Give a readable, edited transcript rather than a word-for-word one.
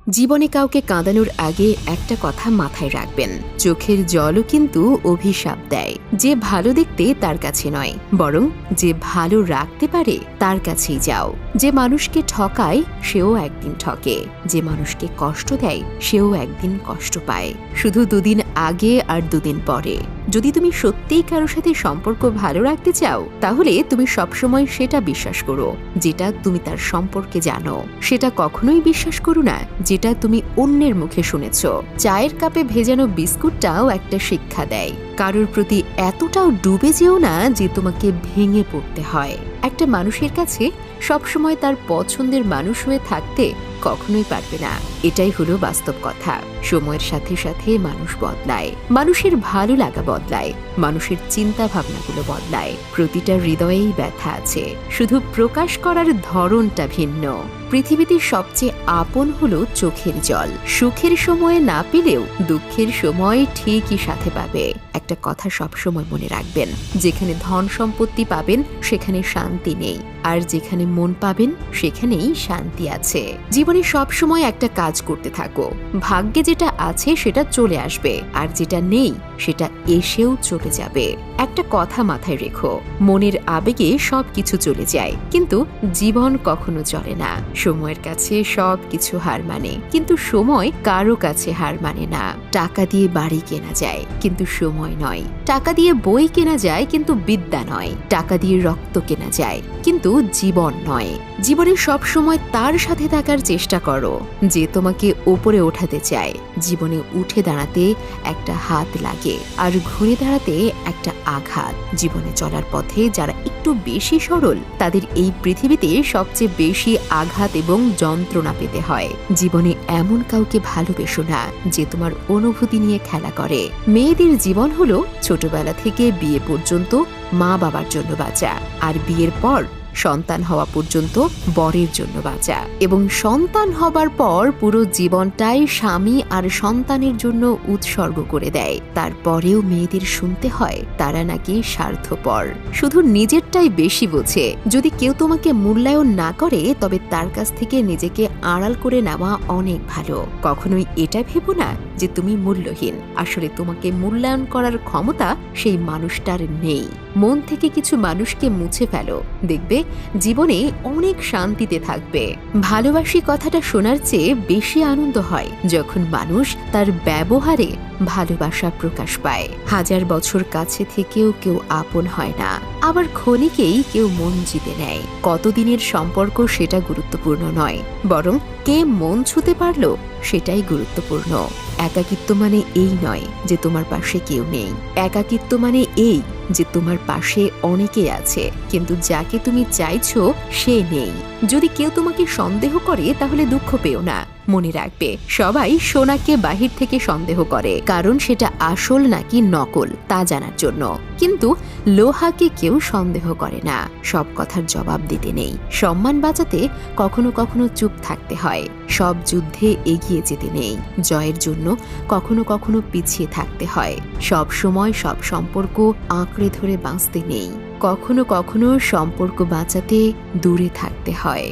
জীবনে কাউকে কাঁদানোর আগে একটা কথা মাথায় রাখবেন, চোখের জলও কিন্তু অভিশাপ দেয়। যে ভালো দেখতে তার কাছে নয়, বরং যে ভালো রাখতে পারে তার কাছেই যাও। যে মানুষকে ঠকায় সেও একদিন ঠকে, যে মানুষকে কষ্ট দেয় সেও একদিন কষ্ট পায়। শুধু দুদিন আগে আর দুদিন পরে। যদি তুমি সত্যিই কারোর সাথে সম্পর্ক ভালো রাখতে চাও, তাহলে তুমি সবসময় সেটা বিশ্বাস করো যেটা তুমি তার সম্পর্কে জানো। সেটা কখনোই বিশ্বাস করো না যেটা তুমি অন্যের মুখে শুনেছ। চায়ের কাপে ভেজানো বিস্কুটটাও একটা শিক্ষা দেয়। কারোর প্রতি এতটাও ডুবে যেও না যে তোমাকে ভেঙে পড়তে হয়। একটা মানুষের কাছে সবসময় তার পছন্দের মানুষ হয়ে থাকতে কখনোই পারবে না। এটাই হলো বাস্তব কথা। সময়ের সাথে সাথে মানুষ বদলায়, মানুষের ভালো লাগা বদলায়, মানুষের চিন্তা ভাবনাগুলো বদলায়। প্রতিটা হৃদয়েই ব্যথা আছে, শুধু প্রকাশ করার ধরনটা ভিন্ন। পৃথিবীতে সবচেয়ে আপন হলো চোখের জল। সুখের সময়ে না পেলেও দুঃখের সময় ঠিকই সাথে পাবে। একটা কথা সবসময় মনে রাখবেন, যেখানে ধন সম্পত্তি পাবেন সেখানে শান্তি নেই, আর যেখানে মন পাবেন সেখানেই শান্তি আছে। জীবনে সবসময় একটা কাজ করতে থাকো। ভাগ্যে যেটা আছে সেটা চলে আসবে, আর যেটা নেই সেটা এসেও চলে যাবে। একটা কথা মাথায় রেখো, মনের আবেগে সবকিছু চলে যায়, কিন্তু জীবন কখনো চলে না। সময়ের কাছে সবকিছু হার মানে, কিন্তু সময় কারো কাছে হার মানে না। টাকা দিয়ে বাড়ি কেনা যায়, কিন্তু সময় নয়। টাকা দিয়ে বই কেনা যায়, কিন্তু বিদ্যা নয়। টাকা দিয়ে রক্ত কেনা যায়, কিন্তু জীবন নয়। জীবনে সব সময় তার সাথে থাকার চেষ্টা করো যে তোমাকে ওপরে ওঠাতে চায়। জীবনে উঠে দাঁড়াতে একটা হাত লাগে, আর ঘুরে দাঁড়াতে একটা আঘাত। জীবনে চলার পথে যারা একটু বেশি সরল, তাদের এই পৃথিবীতে সবচেয়ে বেশি আঘাত এবং যন্ত্রণা পেতে হয়। জীবনে এমন কাউকে ভালোবেসো না যে তোমার অনুভূতি নিয়ে খেলা করে। মেয়েদের জীবন হলো ছোটবেলা থেকে বিয়ে পর্যন্ত মা বাবার জন্য বাঁচা, আর বিয়ের পর সন্তান হওয়া পর্যন্ত বরের জন্য বাঁচা, এবং সন্তান হবার পর পুরো জীবনটাই স্বামী আর সন্তানের জন্য উৎসর্গ করে দেয়। তারপরেও মেয়েদের শুনতে হয় তারা নাকি স্বার্থপর, শুধু নিজেরটাই বেশি বোঝে। যদি কেউ তোমাকে মূল্যায়ন না করে, তবে তার কাছ থেকে নিজেকে আড়াল করে নেওয়া অনেক ভালো। কখনোই এটা ভেবো না যে তুমি মূল্যহীন। আসলে তোমাকে মূল্যায়ন করার ক্ষমতা সেই মানুষটার নেই। মন থেকে কিছু মানুষকে মুছে ফেলো, দেখবে জীবনে অনেক শান্তিতে থাকবে। ভালোবাসি কথাটা শোনার চেয়ে বেশি আনন্দ হয় যখন মানুষ তার ব্যবহারে ভালোবাসা প্রকাশ পায়। হাজার বছর কাছে থেকেও কেউ আপন হয় না, আবার ক্ষণিকেই কেউ মন জিতে নেয়। কতদিনের সম্পর্ক সেটা গুরুত্বপূর্ণ নয়, বরং কে মন ছুঁতে পারলো সেটাই গুরুত্বপূর্ণ। একাকিত্ব মানে এই নয় যে তোমার পাশে কেউ নেই। একাকিত্ব মানে এই যে তোমার পাশে অনেকে আছে, কিন্তু যাকে তুমি চাইছো সে নেই। যদি কেউ তোমাকে সন্দেহ করে, তাহলে দুঃখ পেও না। মনে রাখবে, সবাই সোনাকে বাহির থেকে সন্দেহ করে, কারণ সেটা আসল নাকি নকল তা জানার জন্য। কিন্তু লোহাকে কেউ সন্দেহ করে না। সব কথার জবাব দিতে নেই। সম্মান বাঁচাতে কখনো কখনো চুপ থাকতে হয়। সব যুদ্ধে এগিয়ে যেতে নেই। জয়ের জন্য কখনো কখনো পিছিয়ে থাকতে হয়। সব সময় সব সম্পর্ক আঁকড়ে ধরে বাঁচতে নেই। কখনো কখনো সম্পর্ক বাঁচাতে দূরে থাকতে হয়।